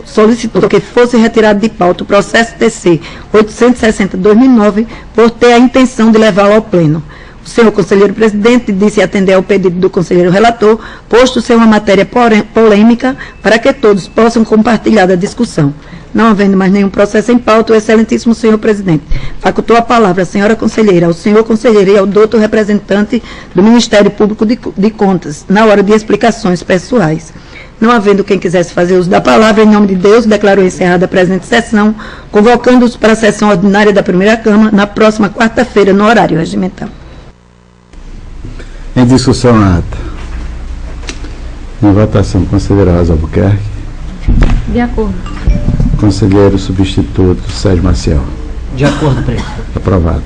solicitou que fosse retirado de pauta o processo TC 860/2009 por ter a intenção de levá-lo ao pleno. O senhor conselheiro presidente disse atender ao pedido do conselheiro relator, posto ser uma matéria polêmica, para que todos possam compartilhar da discussão. Não havendo mais nenhum processo em pauta, o excelentíssimo senhor presidente facultou a palavra à senhora conselheira, ao senhor conselheiro e ao doutor representante do Ministério Público de Contas, na hora de explicações pessoais. Não havendo quem quisesse fazer uso da palavra, em nome de Deus, declarou encerrada a presente sessão, convocando-os para a sessão ordinária da primeira Câmara, na próxima quarta-feira, no horário regimental. Em discussão a ata. Em votação, conselheira Rosa Albuquerque. De acordo. Conselheiro substituto Sérgio Maciel. De acordo, presidente. Aprovado.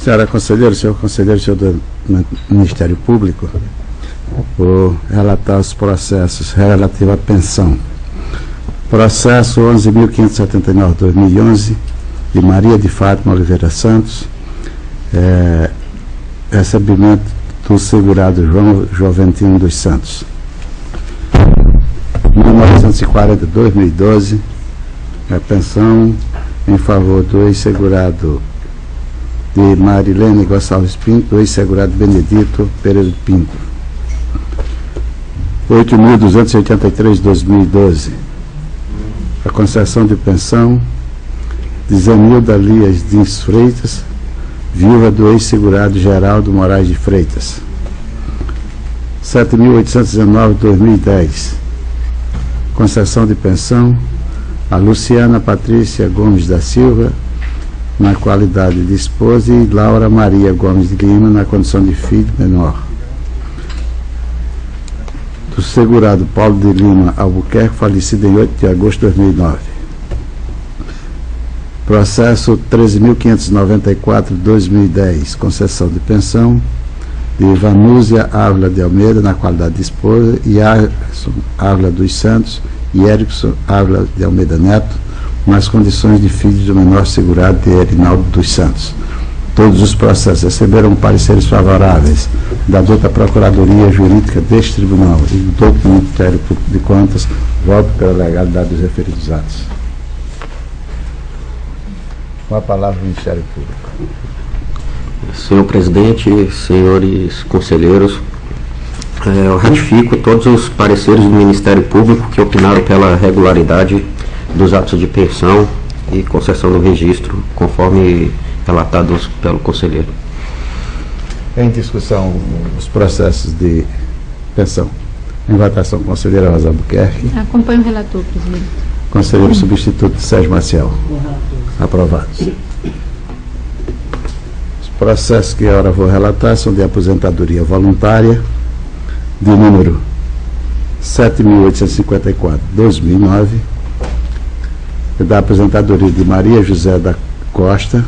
Senhora conselheira, senhor conselheiro, senhor do Ministério Público, vou relatar os processos relativos à pensão. Processo 11.579/2011, de Maria de Fátima Oliveira Santos, recebimento do segurado João Joventino dos Santos. 1940/2012, a pensão em favor do ex-segurado de Marilene Gonçalves Pinto, do ex-segurado Benedito Pereira Pinto. 8.283/2012, a concessão de pensão de Zenilda Lias Dins Freitas, viúva do ex-segurado Geraldo Moraes de Freitas. 7.819/2010, concessão de pensão a Luciana Patrícia Gomes da Silva, na qualidade de esposa, e Laura Maria Gomes de Lima, na condição de filho menor. Do segurado Paulo de Lima Albuquerque, falecido em 8 de agosto de 2009. Processo 13.594/2010, concessão de pensão de Vanúzia Ávila de Almeida, na qualidade de esposa, e Arson Ávila dos Santos e Erickson Ávila de Almeida Neto, nas condições de filho do menor segurado de Erinaldo dos Santos. Todos os processos receberam pareceres favoráveis da douta Procuradoria Jurídica deste Tribunal e do douto Ministério Público de Contas. Voto pela legalidade dos referidos atos. Com a palavra do Ministério Público. Senhor presidente, senhores conselheiros, eu ratifico todos os pareceres do Ministério Público que opinaram pela regularidade dos atos de pensão e concessão do registro, conforme relatados pelo conselheiro. Em discussão os processos de pensão. Em votação, conselheira Rosa Albuquerque. Acompanho o relator, presidente. Conselheiro substituto Sérgio Maciel. Aprovado. Os Processos que agora vou relatar são de aposentadoria voluntária, de número 7.854/2009, da aposentadoria de Maria José da Costa,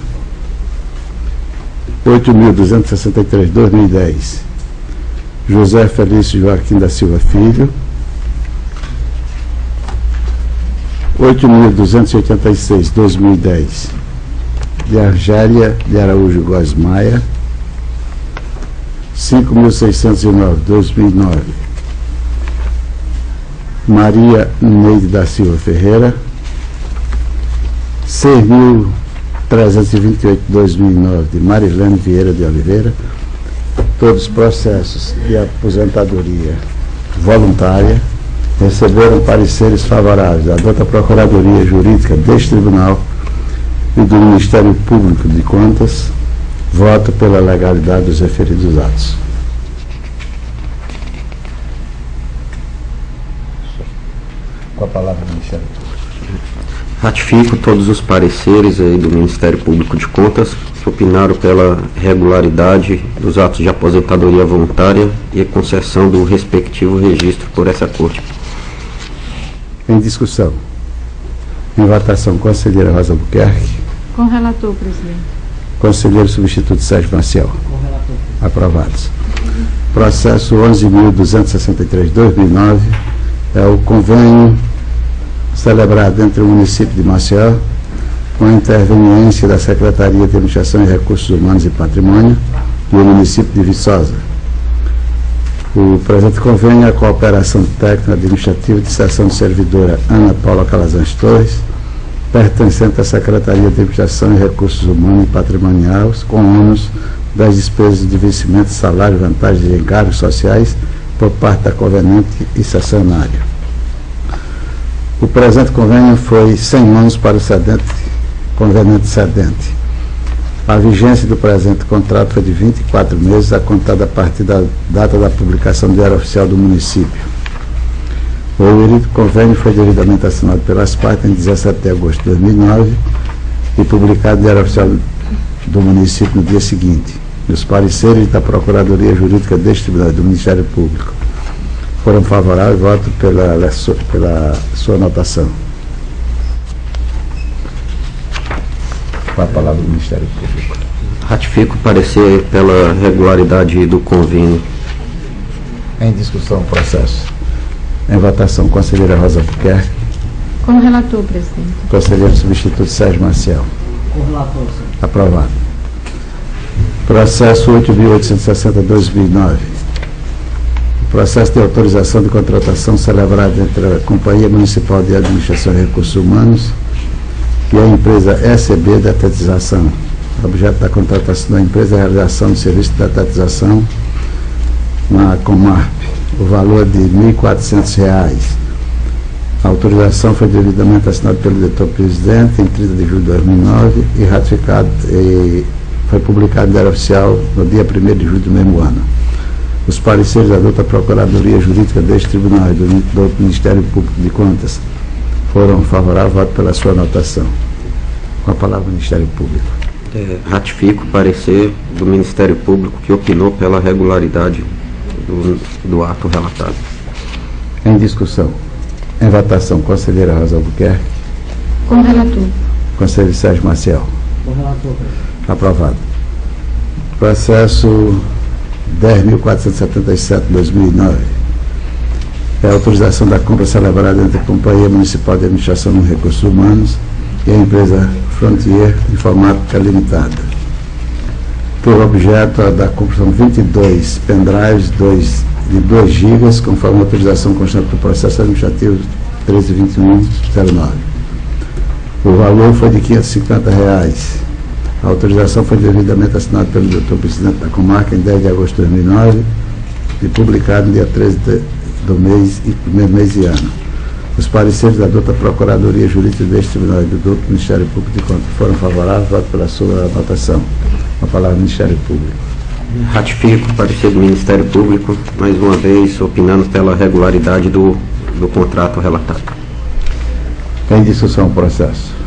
8.263/2010, José Felício Joaquim da Silva Filho, 8.286/2010, de Argélia de Araújo Góes Maia, 5.609/2009, Maria Neide da Silva Ferreira, 6.328/2009, de Marilene Vieira de Oliveira, todos os processos de aposentadoria voluntária receberam pareceres favoráveis da douta Procuradoria Jurídica deste Tribunal e do Ministério Público de Contas. Voto pela legalidade dos referidos atos. Com a palavra do Ministério Público. Ratifico todos os pareceres aí do Ministério Público de Contas que opinaram pela regularidade dos atos de aposentadoria voluntária e a concessão do respectivo registro por essa Corte. Em discussão. Em votação, conselheira Rosa Albuquerque. Com o relator, presidente. Conselheiro substituto Sérgio Maciel. Aprovados. Processo 11.263/2009 é o convênio celebrado entre o município de Maceió, com a interveniência da Secretaria de Administração e Recursos Humanos e Patrimônio e o município de Viçosa. O presente convênio é a cooperação técnica administrativa de seção de servidora Ana Paula Calazans Torres, pertencente à Secretaria de Administração e Recursos Humanos e Patrimoniais, com ônus das despesas de vencimento, salário, vantagens e encargos sociais por parte da conveniente e cessionária. O presente convênio foi sem ônus para o conveniente cedente. A vigência do presente contrato foi de 24 meses, a contar a partir da data da publicação do Diário Oficial do município. O referido convênio foi devidamente assinado pelas partes em 17 de agosto de 2009 e publicado no Diário Oficial do município no dia seguinte. Os pareceres da Procuradoria Jurídica deste Tribunal do Ministério Público foram favoráveis. Voto pela sua anotação. Com a palavra do Ministério Público. Ratifico o parecer pela regularidade do convênio. Em discussão, o processo. Em votação, conselheira Rosa Albuquerque. Com o relator, presidente. Conselheiro substituto Sérgio Maciel. Com o relator, senhor. Aprovado. Processo 8.860/2009. Processo de autorização de contratação celebrado entre a Companhia Municipal de Administração e Recursos Humanos e a empresa SB de Detetização. O objeto da contratação da empresa é a realização do serviço de detetização na Comarp. O valor de R$ 1.400. A autorização foi devidamente assinada pelo diretor-presidente em 30 de julho de 2009 e ratificado e foi publicado no Diário Oficial no dia 1º de julho do mesmo ano. Os pareceres da douta Procuradoria Jurídica deste Tribunal e do Ministério Público de Contas foram favoráveis. Voto pela sua anotação. Com a palavra do Ministério Público. Ratifico o parecer do Ministério Público que opinou pela regularidade do ato relatado. Em discussão. Em votação, conselheira Rosa Albuquerque. Com o relator. Conselheiro Sérgio Maciel. Com o relator, presidente. Aprovado. Processo 10.477/2009. É a autorização da compra celebrada entre a Companhia Municipal de Administração e Recursos Humanos e a empresa Frontier Informática Limitada. Por objeto da compra são 22 pendrives de 2 GB, conforme a autorização constante do processo administrativo 13.21.09. O valor foi de R$ 550. A autorização foi devidamente assinada pelo diretor-presidente da Comarca em 10 de agosto de 2009 e publicado no dia 13 do primeiro mês e ano. Os pareceres da douta Procuradoria Jurídica deste Tribunal e do douto Ministério Público de Contas foram favoráveis. Voto pela sua anotação. A palavra do Ministério Público. Ratifico o parecer do Ministério Público, mais uma vez opinando pela regularidade do contrato relatado. Em discussão o processo.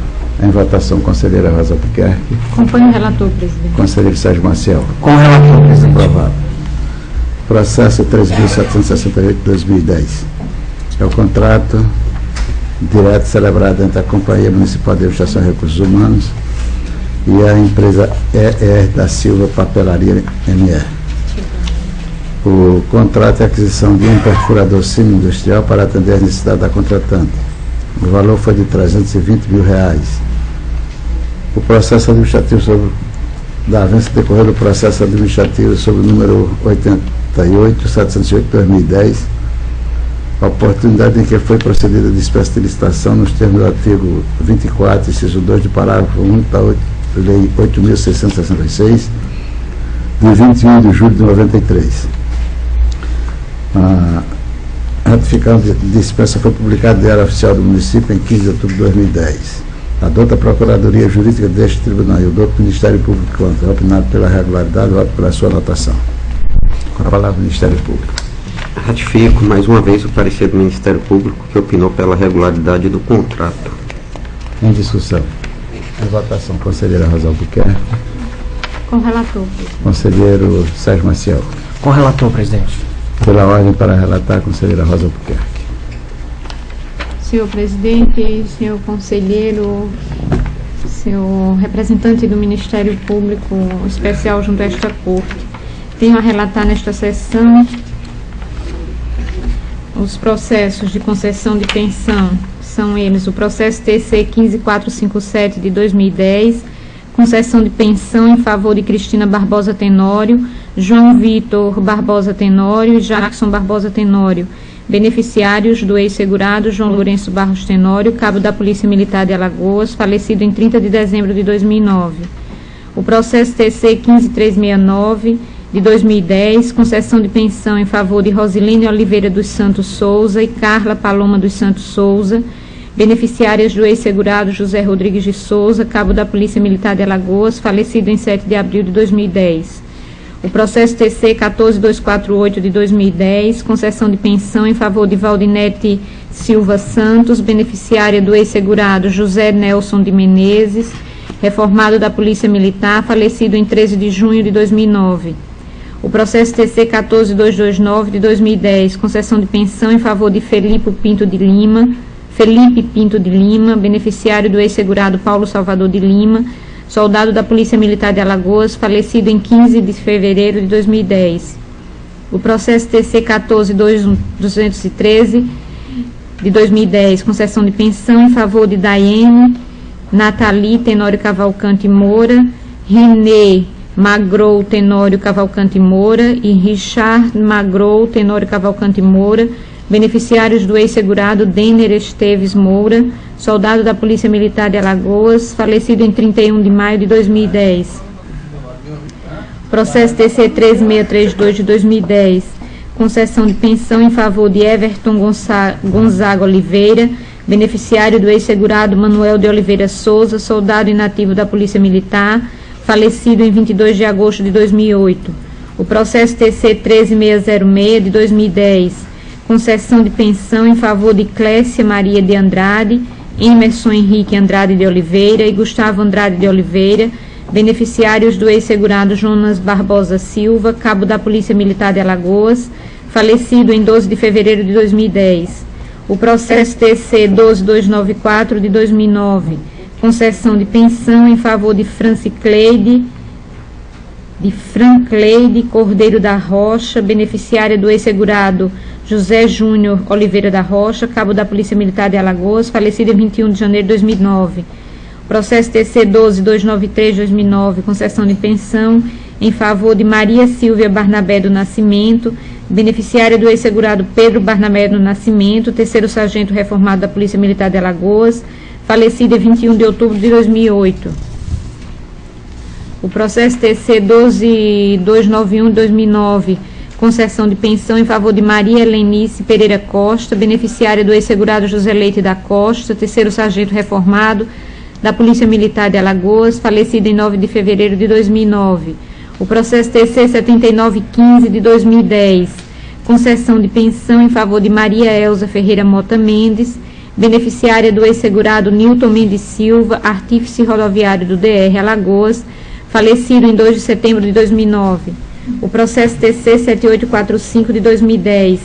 Em votação, conselheira Rosa Albuquerque. Acompanho o relator, presidente. Conselheiro Sérgio Maciel. Com o relator, presidente. Aprovado. Processo 3.768/2010. É o contrato direto celebrado entre a Companhia Municipal de Administração de Recursos Humanos e a empresa ER da Silva Papelaria MR. O contrato é a aquisição de um perfurador semi-industrial para atender as necessidades da contratante. O valor foi de R$320 mil. O processo administrativo da avança decorreu do processo administrativo sob o número 88.708/2010, a oportunidade em que foi procedida a dispensa de licitação nos termos do artigo 24, inciso 2 do parágrafo 1 da Lei 8.666, de 21 de julho de 93. A ratificação de dispensa foi publicada no Diário Oficial do Município em 15 de outubro de 2010. Adota a Procuradoria Jurídica deste Tribunal e o do Ministério Público contra, opinado pela regularidade, voto pela sua anotação. Com a palavra, Ministério Público. Ratifico mais uma vez o parecer do Ministério Público, que opinou pela regularidade do contrato. Em discussão. Em votação, conselheira Rosa Albuquerque. Com o relator, presidente. Conselheiro Sérgio Maciel. Com o relator, presidente. Pela ordem para relatar, conselheira Rosa Albuquerque. Senhor presidente, senhor conselheiro, senhor representante do Ministério Público Especial junto a esta Corte, tenho a relatar nesta sessão os processos de concessão de pensão. São eles o processo TC 15457 de 2010, concessão de pensão em favor de Cristina Barbosa Tenório, João Vitor Barbosa Tenório e Jackson Barbosa Tenório, beneficiários do ex-segurado João Lourenço Barros Tenório, cabo da Polícia Militar de Alagoas, falecido em 30 de dezembro de 2009. O processo TC 15369 de 2010, concessão de pensão em favor de Rosilene Oliveira dos Santos Souza e Carla Paloma dos Santos Souza, beneficiárias do ex-segurado José Rodrigues de Souza, cabo da Polícia Militar de Alagoas, falecido em 7 de abril de 2010. O processo TC 14248 de 2010, concessão de pensão em favor de Valdinete Silva Santos, beneficiária do ex-segurado José Nelson de Menezes, reformado da Polícia Militar, falecido em 13 de junho de 2009. O processo TC 14229 de 2010, concessão de pensão em favor de Felipe Pinto de Lima, beneficiário do ex-segurado Paulo Salvador de Lima, soldado da Polícia Militar de Alagoas, falecido em 15 de fevereiro de 2010. O processo TC 14213 de 2010, concessão de pensão em favor de Daiane Nathalie Tenório Cavalcante Moura, René Magrou Tenório Cavalcante Moura e Richard Magrou Tenório Cavalcante Moura, beneficiários do ex-segurado Denner Esteves Moura, soldado da Polícia Militar de Alagoas, falecido em 31 de maio de 2010. Processo TC 13632 de 2010, concessão de pensão em favor de Everton Gonzaga Oliveira, beneficiário do ex-segurado Manuel de Oliveira Souza, soldado inativo da Polícia Militar, falecido em 22 de agosto de 2008. O processo TC 13606 de 2010, concessão de pensão em favor de Clécia Maria de Andrade, Emerson Henrique Andrade de Oliveira e Gustavo Andrade de Oliveira, beneficiários do ex-segurado Jonas Barbosa Silva, cabo da Polícia Militar de Alagoas, falecido em 12 de fevereiro de 2010. O processo TC 12294 de 2009, concessão de pensão em favor de Francleide Cordeiro da Rocha, beneficiária do ex-segurado José Júnior Oliveira da Rocha, cabo da Polícia Militar de Alagoas, falecido em 21 de janeiro de 2009. Processo TC 12293 de 2009, concessão de pensão em favor de Maria Silvia Barnabé do Nascimento, beneficiária do ex-segurado Pedro Barnabé do Nascimento, terceiro sargento reformado da Polícia Militar de Alagoas, falecido em 21 de outubro de 2008. O processo TC 12291 de 2009, concessão de pensão em favor de Maria Helenice Pereira Costa, beneficiária do ex-segurado José Leite da Costa, terceiro sargento reformado da Polícia Militar de Alagoas, falecido em 9 de fevereiro de 2009. O processo TC 7915 de 2010, concessão de pensão em favor de Maria Elza Ferreira Mota Mendes, beneficiária do ex-segurado Nilton Mendes Silva, artífice rodoviário do DR Alagoas, falecido em 2 de setembro de 2009. O processo TC 7845 de 2010,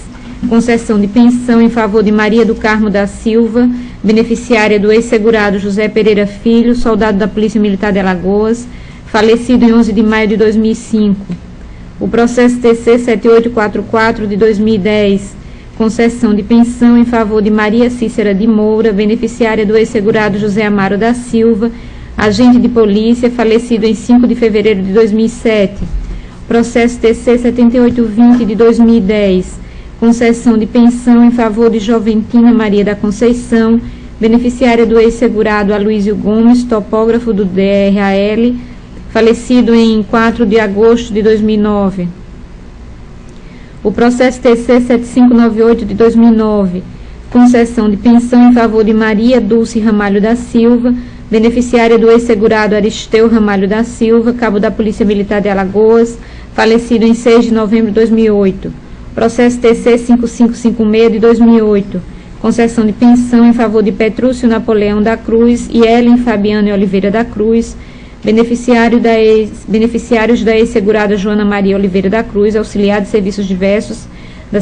concessão de pensão em favor de Maria do Carmo da Silva, beneficiária do ex-segurado José Pereira Filho, soldado da Polícia Militar de Alagoas, falecido em 11 de maio de 2005. O processo TC 7844 de 2010, concessão de pensão em favor de Maria Cícera de Moura, beneficiária do ex-segurado José Amaro da Silva, agente de polícia, falecido em 5 de fevereiro de 2007. Processo TC 7820 de 2010, concessão de pensão em favor de Joventina Maria da Conceição, beneficiária do ex-segurado Aloysio Gomes, topógrafo do DRAL, falecido em 4 de agosto de 2009. O processo TC 7598 de 2009, concessão de pensão em favor de Maria Dulce Ramalho da Silva, beneficiária do ex-segurado Aristeu Ramalho da Silva, cabo da Polícia Militar de Alagoas, falecido em 6 de novembro de 2008. Processo TC 5556 de 2008, concessão de pensão em favor de Petrúcio Napoleão da Cruz e Ellen Fabiane Oliveira da Cruz, beneficiários da ex-segurada Joana Maria Oliveira da Cruz, auxiliar de serviços diversos da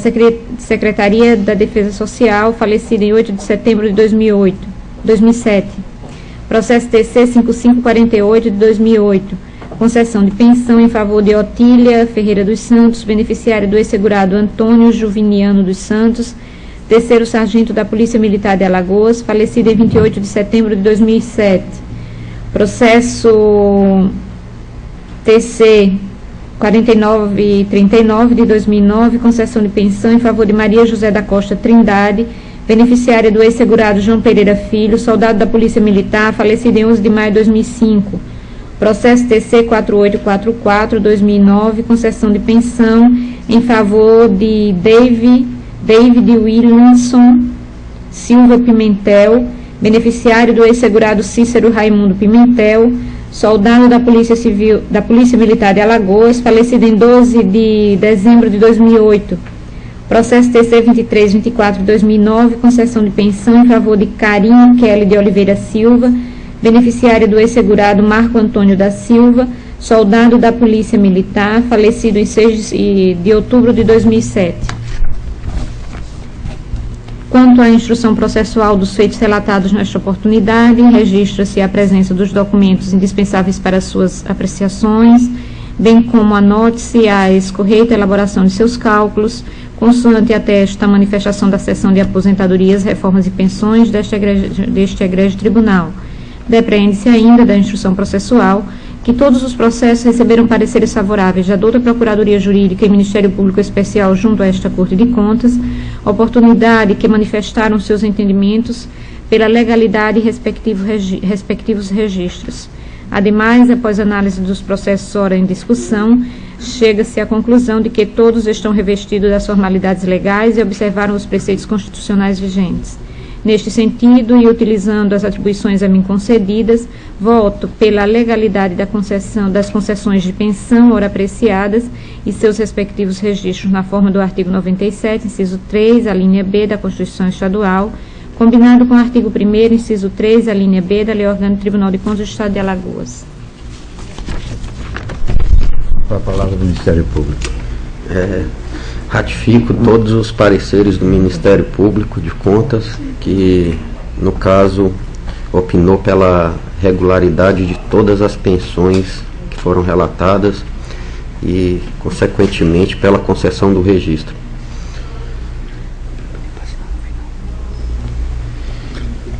Secretaria da Defesa Social, falecida em 8 de setembro de 2007. Processo TC 5548 de 2008, concessão de pensão em favor de Otília Ferreira dos Santos, beneficiária do ex-segurado Antônio Juviniano dos Santos, terceiro sargento da Polícia Militar de Alagoas, falecido em 28 de setembro de 2007. Processo TC 4939 de 2009, concessão de pensão em favor de Maria José da Costa Trindade, beneficiária do ex-segurado João Pereira Filho, soldado da Polícia Militar, falecido em 11 de maio de 2005. Processo TC 4844 2009, concessão de pensão em favor de David Williamson Silva Pimentel, beneficiário do ex-segurado Cícero Raimundo Pimentel, soldado da Polícia Civil, da Polícia Militar de Alagoas, falecido em 12 de dezembro de 2008. Processo TC 2324 de 2009, concessão de pensão em favor de Carinho Kelly de Oliveira Silva, beneficiário do ex-segurado Marco Antônio da Silva, soldado da Polícia Militar, falecido em 6 de outubro de 2007. Quanto à instrução processual dos feitos relatados nesta oportunidade, registra-se a presença dos documentos indispensáveis para suas apreciações, bem como anote-se a escorreita elaboração de seus cálculos, consoante atesta a manifestação da Seção de Aposentadorias, Reformas e Pensões deste egrégio tribunal. Depreende-se ainda da instrução processual que todos os processos receberam pareceres favoráveis da douta Procuradoria Jurídica e Ministério Público Especial junto a esta Corte de Contas, oportunidade que manifestaram seus entendimentos pela legalidade e respectivos registros. Ademais, após análise dos processos ora em discussão, chega-se à conclusão de que todos estão revestidos das formalidades legais e observaram os preceitos constitucionais vigentes. Neste sentido, e utilizando as atribuições a mim concedidas, voto pela legalidade das concessões de pensão ora apreciadas e seus respectivos registros na forma do artigo 97, inciso 3, a linha B da Constituição Estadual, combinado com o artigo 1º, inciso 3, a linha B da Lei Orgânica do Tribunal de Contas do Estado de Alagoas. A palavra do Ministério Público. Ratifico todos os pareceres do Ministério Público de Contas, que, no caso, opinou pela regularidade de todas as pensões que foram relatadas e, consequentemente, pela concessão do registro.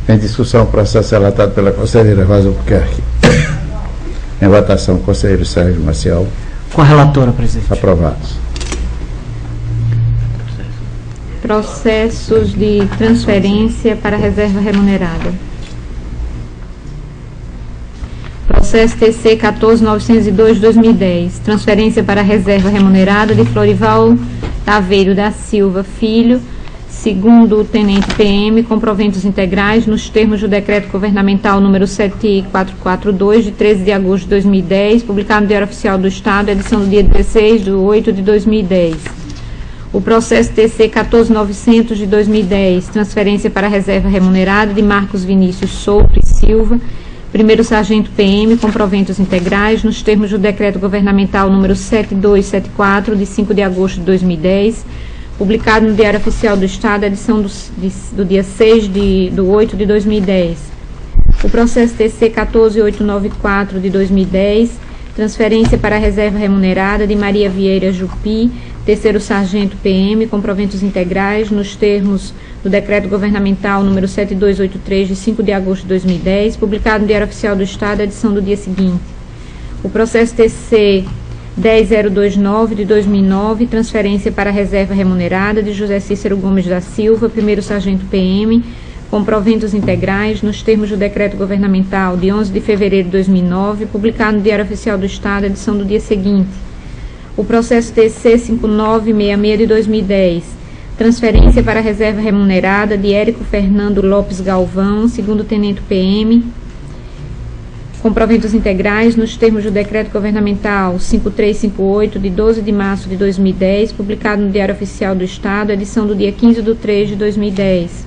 Em discussão, o processo relatado pela conselheira Rosa Albuquerque. Em votação, conselheiro Sérgio Maciel. Com a relatora, presidente. Aprovados. Processos de transferência para reserva remunerada. Processo TC 14902 de 2010. Transferência para reserva remunerada de Florival Taveiro da Silva Filho, segundo o Tenente PM, com proventos integrais nos termos do Decreto Governamental número 7442, de 13 de agosto de 2010, publicado no Diário Oficial do Estado, edição do dia 16 de 8 de 2010. O processo TC 14900 de 2010, transferência para a reserva remunerada de Marcos Vinícius Souto e Silva, primeiro sargento PM, com proventos integrais, nos termos do decreto governamental número 7274, de 5 de agosto de 2010, publicado no Diário Oficial do Estado, edição do dia 6 de 8 de 2010. O processo TC 14894 de 2010, transferência para a reserva remunerada de Maria Vieira Jupi, terceiro sargento PM, com proventos integrais, nos termos do decreto governamental número 7283, de 5 de agosto de 2010, publicado no Diário Oficial do Estado, edição do dia seguinte. O processo TC 10029 de 2009, transferência para a reserva remunerada de José Cícero Gomes da Silva, primeiro sargento PM, com proventos integrais, nos termos do decreto governamental de 11 de fevereiro de 2009, publicado no Diário Oficial do Estado, edição do dia seguinte. O processo TC 5966 de 2010, transferência para a reserva remunerada de Érico Fernando Lopes Galvão, segundo tenente PM, com proventos integrais, nos termos do decreto governamental 5358, de 12 de março de 2010, publicado no Diário Oficial do Estado, edição do dia 15 de 3 de 2010.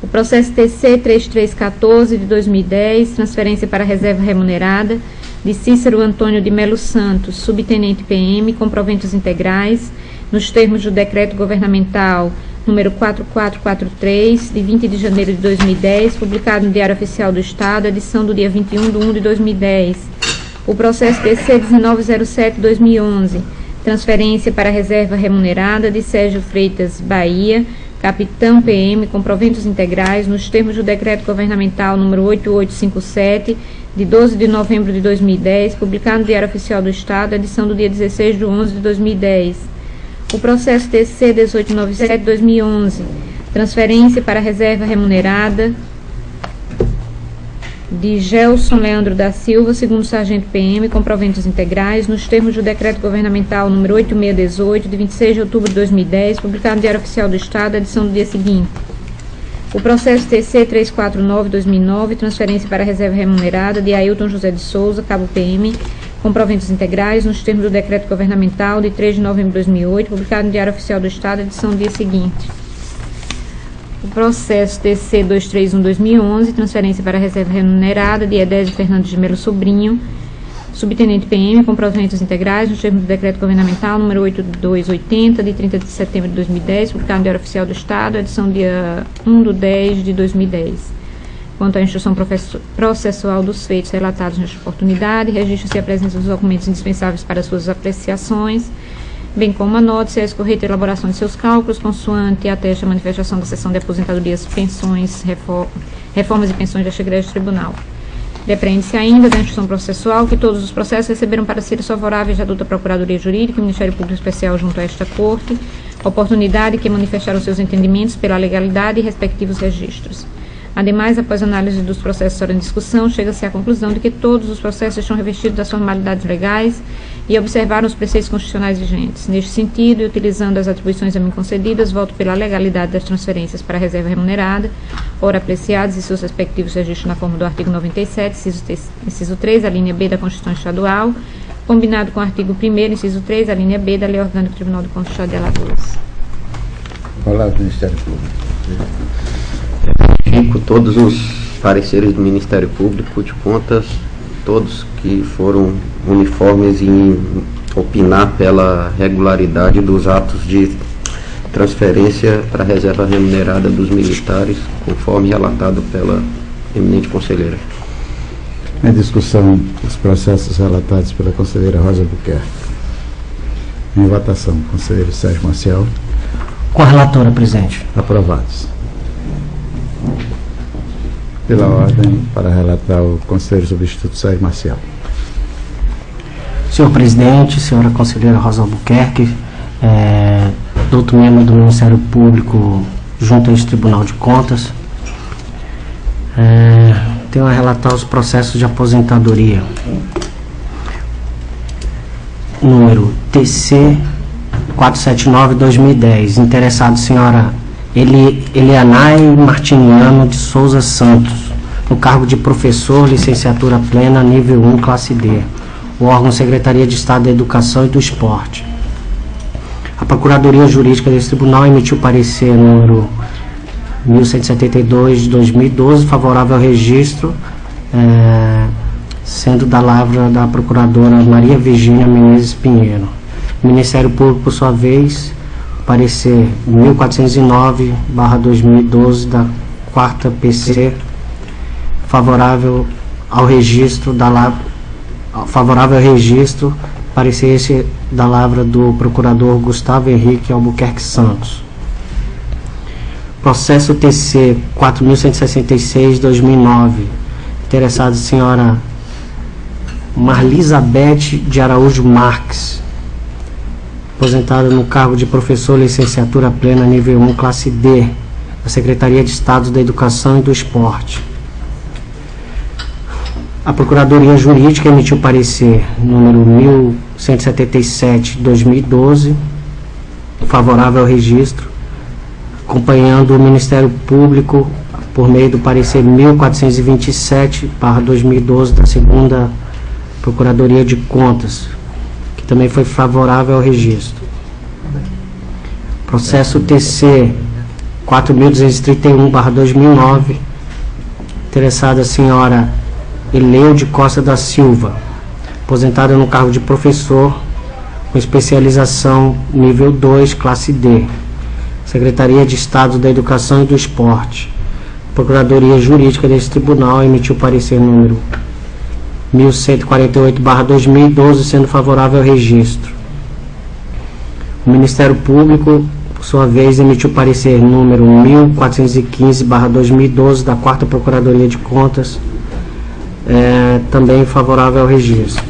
O processo TC 3314 de 2010, transferência para a reserva remunerada de Cícero Antônio de Melo Santos, subtenente PM, com proventos integrais, nos termos do decreto governamental número 4443, de 20 de janeiro de 2010, publicado no Diário Oficial do Estado, edição do dia 21 de 1 de 2010. O processo TC 1907 de 2011, transferência para a reserva remunerada de Sérgio Freitas Bahia, capitão PM, com proventos integrais, nos termos do decreto governamental número 8857, de 12 de novembro de 2010, publicado no Diário Oficial do Estado, edição do dia 16 de 11 de 2010. O processo TC 1897 de 2011, transferência para a reserva remunerada de Gelson Leandro da Silva, segundo sargento PM, com proventos integrais, nos termos do decreto governamental número 8618, de 26 de outubro de 2010, publicado no Diário Oficial do Estado, edição do dia seguinte. O processo TC 349 de 2009, transferência para a reserva remunerada de Ailton José de Souza, cabo PM, com proventos integrais, nos termos do decreto governamental de 3 de novembro de 2008, publicado no Diário Oficial do Estado, edição do dia seguinte. O processo TC 231-2011, transferência para a reserva remunerada de Edésio Fernandes de Melo Sobrinho, subtenente PM, com proventos integrais, nos termos do decreto governamental número 8280, de 30 de setembro de 2010, publicado no Diário Oficial do Estado, edição dia 1 de 10 de 2010. Quanto à instrução processual dos feitos relatados nesta oportunidade, registra-se a presença dos documentos indispensáveis para suas apreciações, bem como a nota se é correta a elaboração de seus cálculos, consoante atesta a manifestação da seção de aposentadorias, pensões, reformas e pensões deste egrégio tribunal. Depreende-se ainda da instrução processual que todos os processos receberam pareceres favoráveis da adulta Procuradoria Jurídica e Ministério Público Especial junto a esta Corte, oportunidade que manifestaram seus entendimentos pela legalidade e respectivos registros. Ademais, após análise dos processos em discussão, chega-se à conclusão de que todos os processos estão revestidos das formalidades legais e observaram os preceitos constitucionais vigentes. Neste sentido, e utilizando as atribuições a mim concedidas, voto pela legalidade das transferências para a reserva remunerada, ora apreciados e seus respectivos registros na forma do artigo 97, inciso 3, a linha B da Constituição Estadual, combinado com o artigo 1º, inciso 3, a linha B da Lei Orgânica do Tribunal do Constitucional de Alagoas. Palavra do Ministério Público. Fico todos os pareceres do Ministério Público de Contas, todos que foram uniformes em opinar pela regularidade dos atos de transferência para a reserva remunerada dos militares, conforme relatado pela eminente conselheira. Em discussão, os processos relatados pela conselheira Rosa Buquerque. Em votação, conselheiro Sérgio Maciel. Com a relatora, presidente. Aprovados. Pela ordem, para relatar o conselheiro substituto Sérgio Maciel. Senhor presidente, senhora conselheira Rosa Albuquerque, doutor membro do Ministério Público junto a este Tribunal de Contas, tenho a relatar os processos de aposentadoria. Número TC 479-2010, interessado senhora Elianai Martiniano de Souza Santos, no cargo de professor, licenciatura plena, nível 1, classe D, o órgão Secretaria de Estado da Educação e do Esporte. A Procuradoria Jurídica desse Tribunal emitiu parecer número 1172 de 2012, favorável ao registro, sendo da lavra da Procuradora Maria Virgínia Menezes Pinheiro. O Ministério Público, por sua vez, parecer 1409/2012 da 4ª PC, favorável ao registro parecer esse da lavra do Procurador Gustavo Henrique Albuquerque Santos. Processo TC 4166/2009, interessada a senhora Marlisabeth de Araújo Marques, aposentada no cargo de professor licenciatura plena nível 1, classe D, da Secretaria de Estado da Educação e do Esporte. A Procuradoria Jurídica emitiu parecer número 1177/2012, favorável ao registro, acompanhando o Ministério Público por meio do parecer 1427/2012 da 2ª Procuradoria de Contas, que também foi favorável ao registro. Processo TC 4231/2009, interessada a senhora Eleude Costa da Silva, aposentada no cargo de professor com especialização nível 2, classe D, Secretaria de Estado da Educação e do Esporte. A Procuradoria Jurídica desse Tribunal emitiu parecer número 1148/2012, sendo favorável ao registro. O Ministério Público, por sua vez, emitiu parecer número 1415/2012 da 4ª Procuradoria de Contas, também favorável ao registro.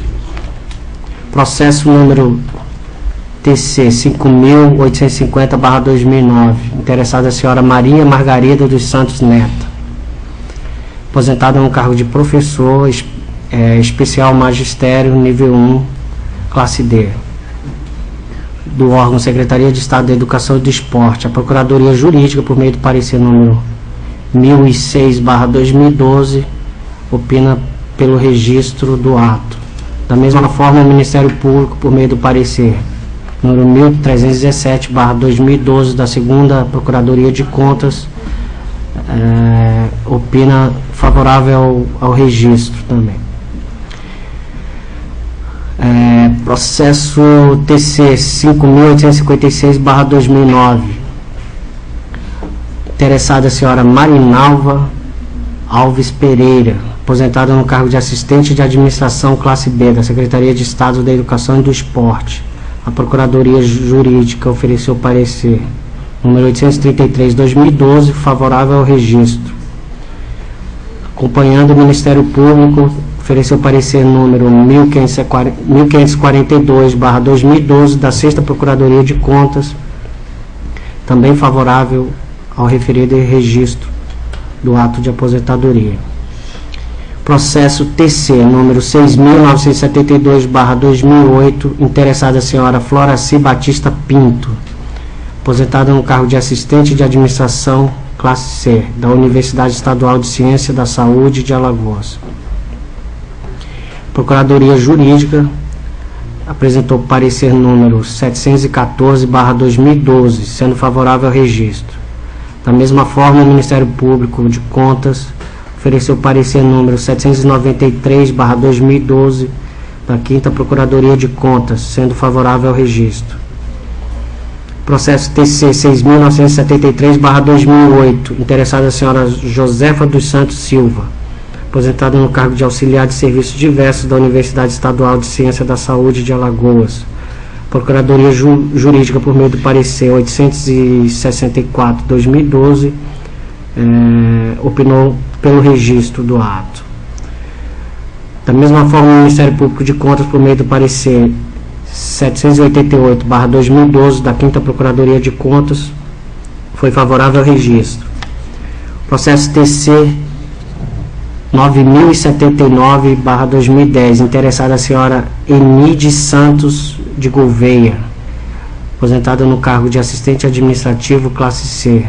Processo número TC 5.850/2009, interessada a senhora Maria Margarida dos Santos Neto, aposentada no cargo de professor especial magistério nível 1, classe D, do órgão Secretaria de Estado da Educação e do Esporte. A Procuradoria Jurídica, por meio do parecer número 1006/2012, opina pelo registro do ato. Da mesma forma, o Ministério Público, por meio do parecer número 1317/2012 da 2ª Procuradoria de Contas, opina favorável ao registro também. Processo TC 5.856/2009, interessada a senhora Marinalva Alves Pereira, aposentada no cargo de assistente de administração classe B da Secretaria de Estado da Educação e do Esporte. A Procuradoria Jurídica ofereceu parecer número 833/2012, favorável ao registro. Acompanhando, o Ministério Público ofereceu parecer número 1542/2012 da 6ª Procuradoria de Contas, também favorável ao referido registro do ato de aposentadoria. Processo TC número 6.972/2008, interessada a senhora Floraci Batista Pinto, aposentada no cargo de assistente de administração classe C da Universidade Estadual de Ciência da Saúde de Alagoas. Procuradoria Jurídica apresentou parecer número 714/2012, sendo favorável ao registro. Da mesma forma, o Ministério Público de Contas ofereceu parecer número 793/2012 da 5ª Procuradoria de Contas, sendo favorável ao registro. Processo TC 6.973/2008, interessada a senhora Josefa dos Santos Silva, aposentada no cargo de auxiliar de serviços diversos da Universidade Estadual de Ciência da Saúde de Alagoas. Procuradoria Jurídica, por meio do parecer 864/2012, opinou pelo registro do ato. Da mesma forma, o Ministério Público de Contas, por meio do parecer 788/2012 da 5ª Procuradoria de Contas, foi favorável ao registro. Processo TC 9079/2010, interessada a senhora Enide Santos de Gouveia, aposentada no cargo de assistente administrativo classe C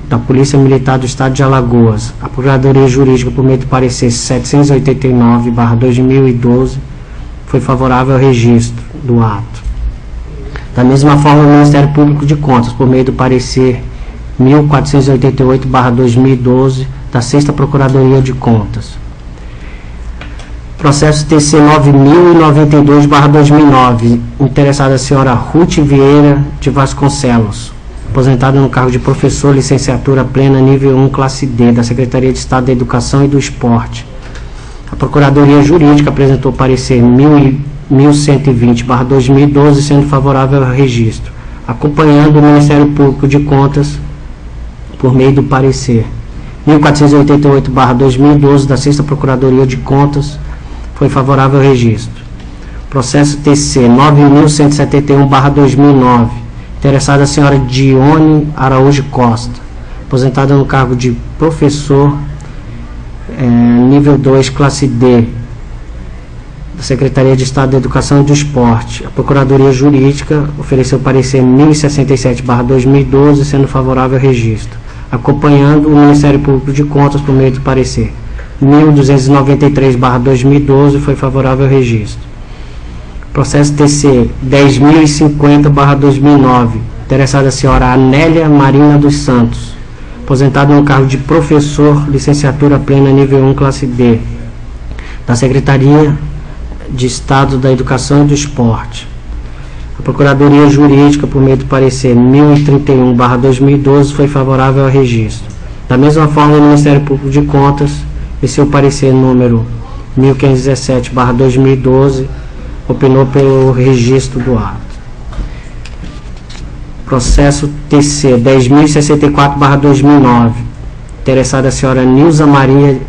da Polícia Militar do Estado de Alagoas. A Procuradoria Jurídica, por meio do parecer 789/2012, foi favorável ao registro do ato. Da mesma forma, o Ministério Público de Contas, por meio do parecer 1488/2012 da 6ª Procuradoria de Contas. Processo TC 9092/2009, interessada a senhora Ruth Vieira de Vasconcelos, aposentada no cargo de professor, licenciatura plena, nível 1, classe D, da Secretaria de Estado da Educação e do Esporte. A Procuradoria Jurídica apresentou parecer 1120/2012, sendo favorável ao registro, acompanhando o Ministério Público de Contas, por meio do parecer 1488/2012 da 6ª Procuradoria de Contas, foi favorável ao registro. Processo TC 9171/2009, interessada a senhora Dione Araújo Costa, aposentada no cargo de professor, nível 2, classe D, da Secretaria de Estado da Educação e do Esporte. A Procuradoria Jurídica ofereceu parecer 1067/2012, sendo favorável ao registro, acompanhando o Ministério Público de Contas por meio do parecer 1293/2012, foi favorável ao registro. Processo TC 10.050/2009, interessada a senhora Anélia Marina dos Santos, aposentada no cargo de professor, licenciatura plena, nível 1, classe D, da Secretaria de Estado da Educação e do Esporte. A Procuradoria Jurídica, por meio do parecer 1031/2012, foi favorável ao registro. Da mesma forma, o Ministério Público de Contas, em seu parecer número 1517/2012, opinou pelo registro do ato. Processo TC 10.064/2009, interessada a senhora Nilza Marinho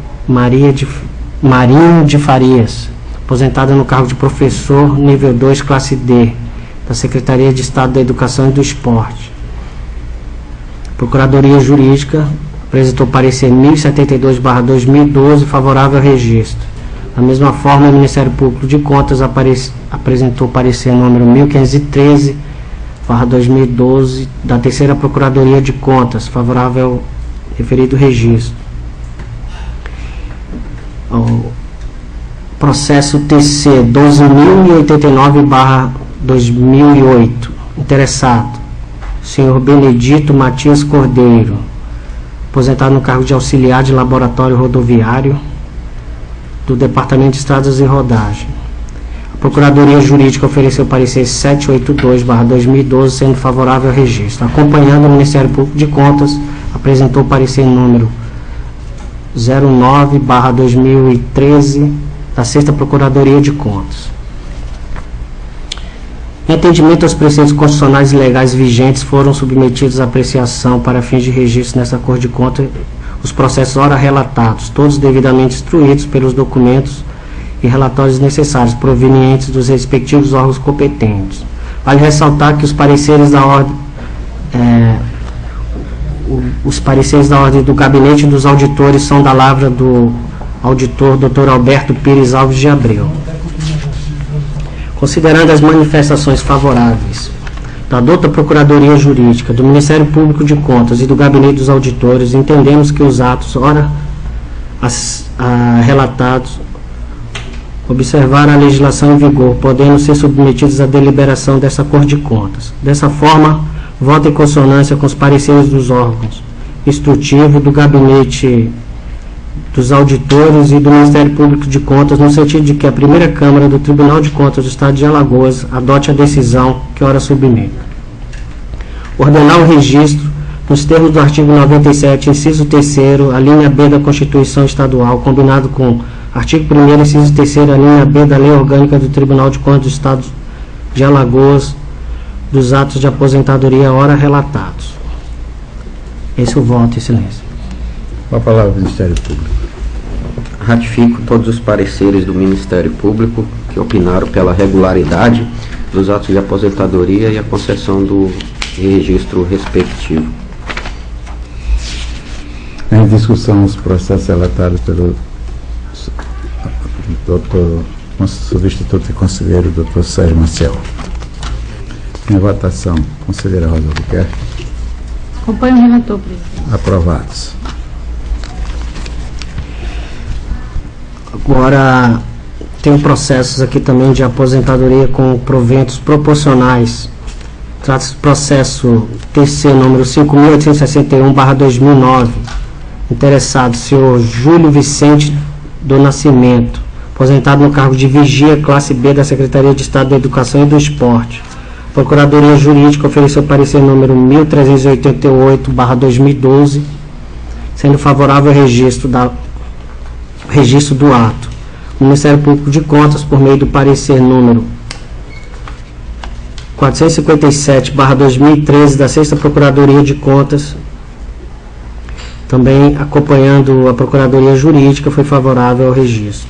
de Farias, aposentada no cargo de professor, nível 2, classe D, da Secretaria de Estado da Educação e do Esporte. A Procuradoria Jurídica apresentou parecer 1072/2012, favorável ao registro. Da mesma forma, o Ministério Público de Contas apresentou parecer número 1513/2012 da 3ª Procuradoria de Contas, favorável ao referido registro. O processo TC 12.089/2008, interessado senhor Benedito Matias Cordeiro, aposentado no cargo de auxiliar de laboratório rodoviário do Departamento de Estradas e Rodagem. A Procuradoria Jurídica ofereceu parecer 782/2012, sendo favorável ao registro. Acompanhando, o Ministério Público de Contas apresentou parecer número 09/2013 da 6ª Procuradoria de Contas. Em atendimento aos preceitos constitucionais e legais vigentes, foram submetidos à apreciação para fins de registro nessa Corte de Contas os processos ora relatados, todos devidamente instruídos pelos documentos e relatórios necessários, provenientes dos respectivos órgãos competentes. Vale ressaltar que os pareceres da ordem do Gabinete dos Auditores são da lavra do auditor Dr. Alberto Pires Alves de Abreu. Considerando as manifestações favoráveis da douta Procuradoria Jurídica, do Ministério Público de Contas e do Gabinete dos Auditores, entendemos que os atos ora relatados observaram a legislação em vigor, podendo ser submetidos à deliberação dessa Corte de Contas. Dessa forma, voto em consonância com os pareceres dos órgãos instrutivo do Gabinete dos Auditores e do Ministério Público de Contas, no sentido de que a primeira Câmara do Tribunal de Contas do Estado de Alagoas adote a decisão que ora submeto. Ordenar o registro, nos termos do artigo 97, inciso 3º, a linha B da Constituição Estadual, combinado com artigo 1º, inciso 3º, a linha B da Lei Orgânica do Tribunal de Contas do Estado de Alagoas, dos atos de aposentadoria ora relatados. Esse é o voto, excelência. Com a palavra do Ministério Público. Ratifico todos os pareceres do Ministério Público que opinaram pela regularidade dos atos de aposentadoria e a concessão do registro respectivo. Em discussão, os processos relatados pelo substituto e conselheiro Dr. Sérgio Maciel. Em votação, conselheira Rosa Albuquerque. Acompanho o relator, presidente. Aprovados. Agora, tem processos aqui também de aposentadoria com proventos proporcionais Trata-se do processo TC número 5.861/2009. Interessado, senhor Júlio Vicente do Nascimento, aposentado no cargo de vigia, classe B da Secretaria de Estado da Educação e do Esporte. Procuradoria Jurídica ofereceu parecer número 1388/2012, sendo favorável ao registro do ato. O Ministério Público de Contas, por meio do parecer número 457/2013 da 6ª Procuradoria de Contas, também acompanhando a Procuradoria Jurídica, foi favorável ao registro.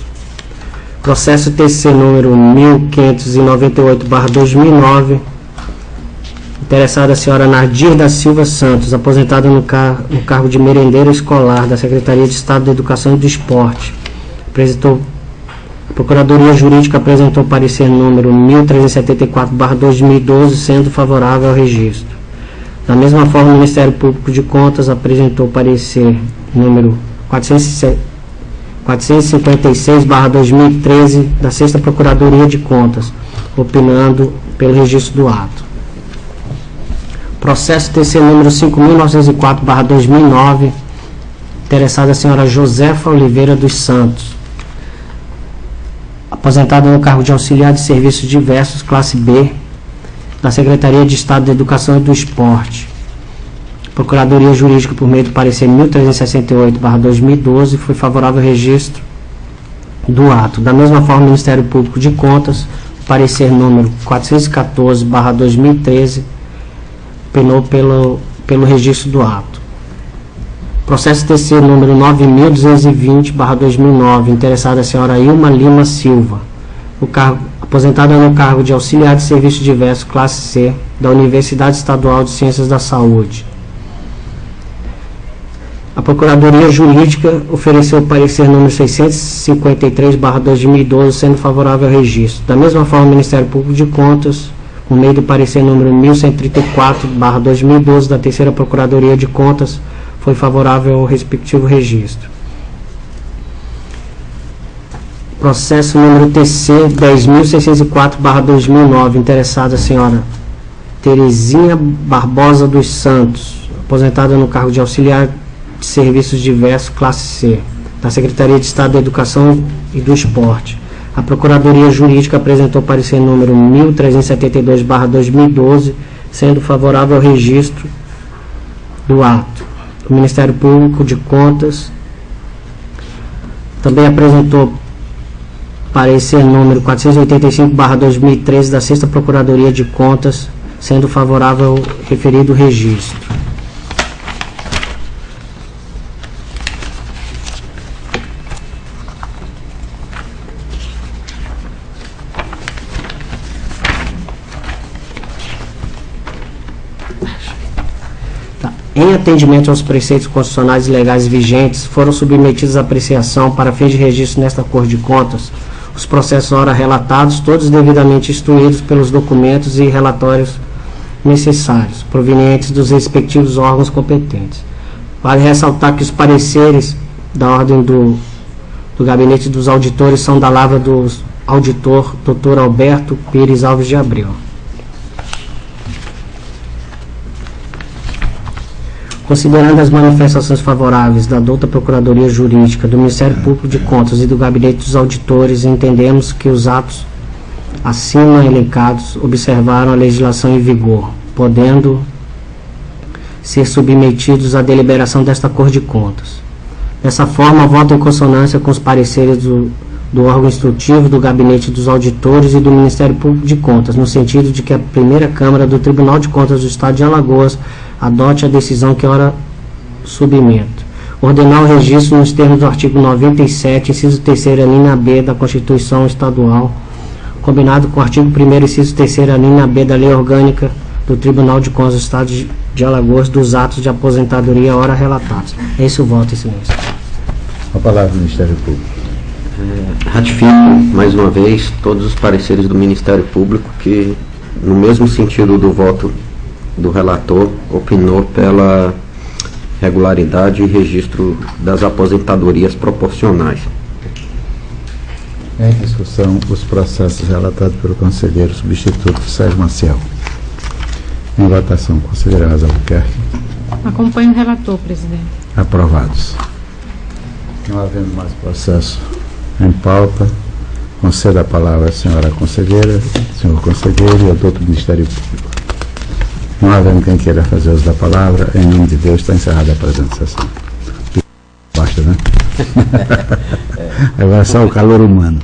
Processo TC número 1598/2009, interessada a senhora Nardir da Silva Santos, aposentada no cargo de merendeira escolar da Secretaria de Estado da Educação e do Esporte. A Procuradoria Jurídica apresentou parecer número 1374/2012, sendo favorável ao registro. Da mesma forma, o Ministério Público de Contas apresentou parecer número 456/2013 da 6ª Procuradoria de Contas, opinando pelo registro do ato. Processo TC número 5.904/2009, interessada a senhora Josefa Oliveira dos Santos, aposentada no cargo de auxiliar de serviços diversos, classe B, da Secretaria de Estado da Educação e do Esporte. Procuradoria Jurídica, por meio do parecer 1368/2012, foi favorável ao registro do ato. Da mesma forma, o Ministério Público de Contas, parecer número 414/2013, opinou pelo registro do ato. Processo TC número 9.220/2009, interessada a senhora Ilma Lima Silva, aposentada no cargo de auxiliar de serviço diverso, classe C, da Universidade Estadual de Ciências da Saúde. A Procuradoria Jurídica ofereceu o parecer número 653/2012, sendo favorável ao registro. Da mesma forma, o Ministério Público de Contas, por meio do parecer número 1134/2012 da 3ª Procuradoria de Contas, foi favorável ao respectivo registro. Processo número TC 10.604/2009, interessada a senhora Terezinha Barbosa dos Santos, aposentada no cargo de auxiliar de serviços diversos, classe C, da Secretaria de Estado da Educação e do Esporte. A Procuradoria Jurídica apresentou parecer número 1372/2012, sendo favorável ao registro do ato. O Ministério Público de Contas também apresentou parecer número 485/2013 da 6ª Procuradoria de Contas, sendo favorável ao referido registro. Em atendimento aos preceitos constitucionais e legais vigentes, foram submetidos à apreciação para fins de registro nesta Corte de Contas os processos ora relatados, todos devidamente instruídos pelos documentos e relatórios necessários, provenientes dos respectivos órgãos competentes. Vale ressaltar que os pareceres da ordem do Gabinete dos Auditores são da lavra do auditor Dr. Alberto Pires Alves de Abreu. Considerando as manifestações favoráveis da douta Procuradoria Jurídica, do Ministério Público de Contas e do Gabinete dos Auditores, entendemos que os atos acima elencados observaram a legislação em vigor, podendo ser submetidos à deliberação desta Corte de Contas. Dessa forma, voto em consonância com os pareceres do órgão instrutivo, do Gabinete dos Auditores e do Ministério Público de Contas, no sentido de que a primeira Câmara do Tribunal de Contas do Estado de Alagoas adote a decisão que ora submeto. Ordenar o registro nos termos do artigo 97, inciso 3º, linha B da Constituição Estadual, combinado com o artigo 1º, inciso 3º, linha B da Lei Orgânica do Tribunal de Contas do Estado de Alagoas, dos atos de aposentadoria ora relatados. É esse o voto, excelência. A palavra do Ministério Público. Ratifico, mais uma vez, todos os pareceres do Ministério Público que, no mesmo sentido do voto do relator, opinou pela regularidade e registro das aposentadorias proporcionais. Em discussão, os processos relatados pelo conselheiro substituto Sérgio Maciel. votação. Conselheira Rosa Albuquerque. Acompanho o relator, presidente. Aprovados. Não havendo mais processo em pauta, concedo a palavra à senhora conselheira, senhor conselheiro e ao doutor do Ministério Público. Não havendo quem queira fazer uso da palavra, em nome de Deus, está encerrada a presente sessão. Basta, né? Agora só o calor humano.